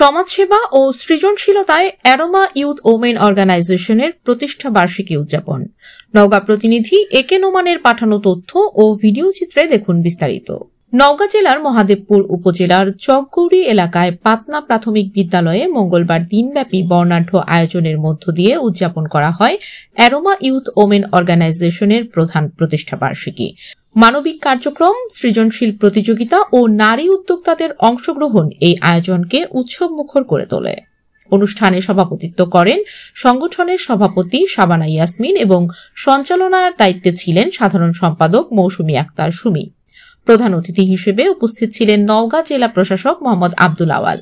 সমাজসেবা ও সৃজনশীলতায় aroma youth women অর্গানাইজেশনের প্রতিষ্ঠা বার্ষিকী উদযাপন। নওগাঁ প্রতিনিধি একে নোমানের পাঠানো তথ্য ও ভিডিও চিত্রে দেখুন বিস্তারিত। নওগাঁ জেলার মহাদেবপুর উপজেলার চকগৌড়ি এলাকায় পাতনা প্রাথমিক বিদ্যালয়ে মঙ্গলবার দিনব্যাপী বর্ণাঢ্য আয়োজনের মধ্য দিয়ে উদযাপন করা হয় অ্যারোমা ইউথ ওমেন অর্গানাইজেশনের প্রধান প্রতিষ্ঠা বার্ষিকী। মানবিক কার্যক্রম, সৃজনশীল প্রতিযোগিতা ও নারী উদ্যোক্তাদের অংশগ্রহণ এই আয়োজনকে উৎসবমুখর করে তোলে। অনুষ্ঠানে সভাপতিত্ব করেন সংগঠনের সভাপতি শাবানা ইয়াসমিন এবং সঞ্চালনার দায়িত্বে ছিলেন সাধারণ সম্পাদক মৌসুমী আক্তার সুমি। প্রধান অতিথি হিসেবে উপস্থিত ছিলেন নওগাঁ জেলা প্রশাসক মোহাম্মদ আব্দুল আওয়াল।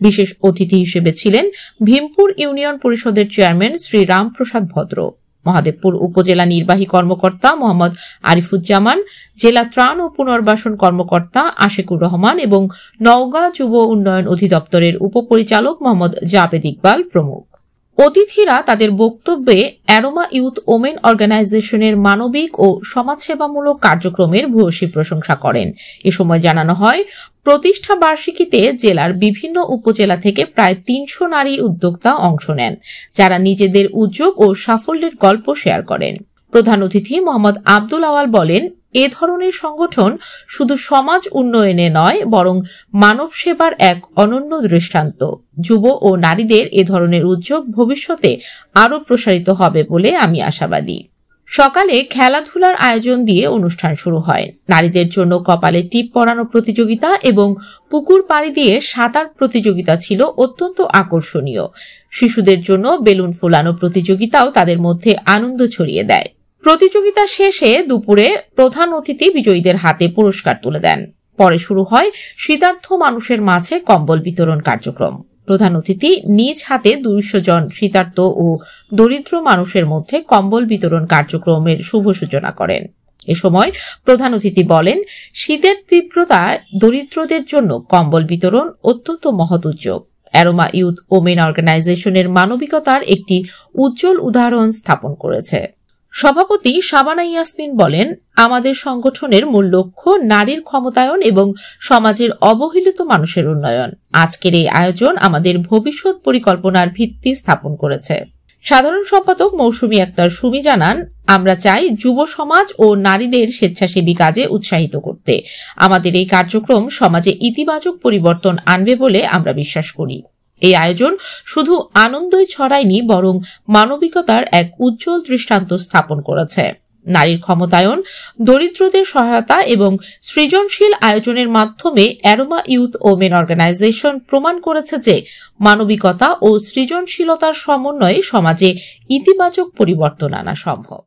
বিশেষ অতিথি হিসেবে ছিলেন ভীমপুর ইউনিয়ন পরিষদের চেয়ারম্যান শ্রী রামপ্রসাদ ভদ্র, মহাদেবপুর উপজেলা নির্বাহী কর্মকর্তা মোহাম্মদ আরিফুজ্জামান, জেলা ত্রাণ ও পুনর্বাসন কর্মকর্তা আশিকুর রহমান এবং নওগাঁ যুব উন্নয়ন অধিদপ্তরের উপপরিচালক মোহাম্মদ জাবেদ ইকবাল প্রমুখ। অতিথিরা তাদের বক্তব্যে অ্যারোমা ইউথ ওমেন অর্গানাইজেশনের মানবিক ও সমাজসেবামূলক কার্যক্রমের ভূয়সী প্রশংসা করেন। এ সময় জানানো হয়, প্রতিষ্ঠা বার্ষিকীতে জেলার বিভিন্ন উপজেলা থেকে প্রায় ৩০০ নারী উদ্যোক্তা অংশ নেন, যারা নিজেদের উদ্যোগ ও সাফল্যের গল্প শেয়ার করেন। প্রধান অতিথি মোহাম্মদ আব্দুল আওয়াল বলেন, এ ধরনের সংগঠন শুধু সমাজ উন্নয়নে নয়, বরং মানব সেবার এক অনন্য দৃষ্টান্ত। যুব ও নারীদের এ ধরনের উদ্যোগ ভবিষ্যতে আরও প্রসারিত হবে বলে আমি আশাবাদী। সকালে খেলাধুলার আয়োজন দিয়ে অনুষ্ঠান শুরু হয়। নারীদের জন্য কপালে টিপ পরানো প্রতিযোগিতা এবং পুকুর পাড়ি দিয়ে সাঁতার প্রতিযোগিতা ছিল অত্যন্ত আকর্ষণীয়। শিশুদের জন্য বেলুন ফুলানো প্রতিযোগিতাও তাদের মধ্যে আনন্দ ছড়িয়ে দেয়। প্রতিযোগিতা শেষে দুপুরে প্রধান অতিথি বিজয়ীদের হাতে পুরস্কার তুলে দেন। পরে শুরু হয় শীতার্থ মানুষের মাঝে কম্বল বিতরণ কার্যক্রম। প্রধান অতিথি নিজ হাতে ২০০ জন শীতার্থ ও দরিদ্র মানুষের মধ্যে কম্বল বিতরণ কার্যক্রমের শুভ সূচনা করেন। এ সময় প্রধান অতিথি বলেন, শীতের তীব্রতায় দরিদ্রদের জন্য কম্বল বিতরণ অত্যন্ত মহৎ উদ্যোগ। অ্যারোমা ইউথ ওমেন অর্গানাইজেশনের মানবিকতার একটি উজ্জ্বল উদাহরণ স্থাপন করেছে। সভাপতি শাবানা ইয়াসমিন বলেন, আমাদের সংগঠনের মূল লক্ষ্য নারীর ক্ষমতায়ন এবং সমাজের অবহেলিত মানুষের উন্নয়ন। আজকের এই আয়োজন আমাদের ভবিষ্যৎ পরিকল্পনার ভিত্তি স্থাপন করেছে। সাধারণ সম্পাদক মৌসুমী আক্তার সুমি জানান, আমরা চাই যুব সমাজ ও নারীদের স্বেচ্ছাসেবী কাজে উৎসাহিত করতে। আমাদের এই কার্যক্রম সমাজে ইতিবাচক পরিবর্তন আনবে বলে আমরা বিশ্বাস করি। এই আয়োজন শুধু আনন্দই ছড়ায়নি, বরং মানবিকতার এক উজ্জ্বল দৃষ্টান্ত স্থাপন করেছে। নারীর ক্ষমতায়ন, দরিদ্রদের সহায়তা এবং সৃজনশীল আয়োজনের মাধ্যমে অ্যারোমা ইউথ ওমেন অর্গানাইজেশন প্রমাণ করেছে যে মানবিকতা ও সৃজনশীলতার সমন্বয়ে সমাজে ইতিবাচক পরিবর্তন আনা সম্ভব।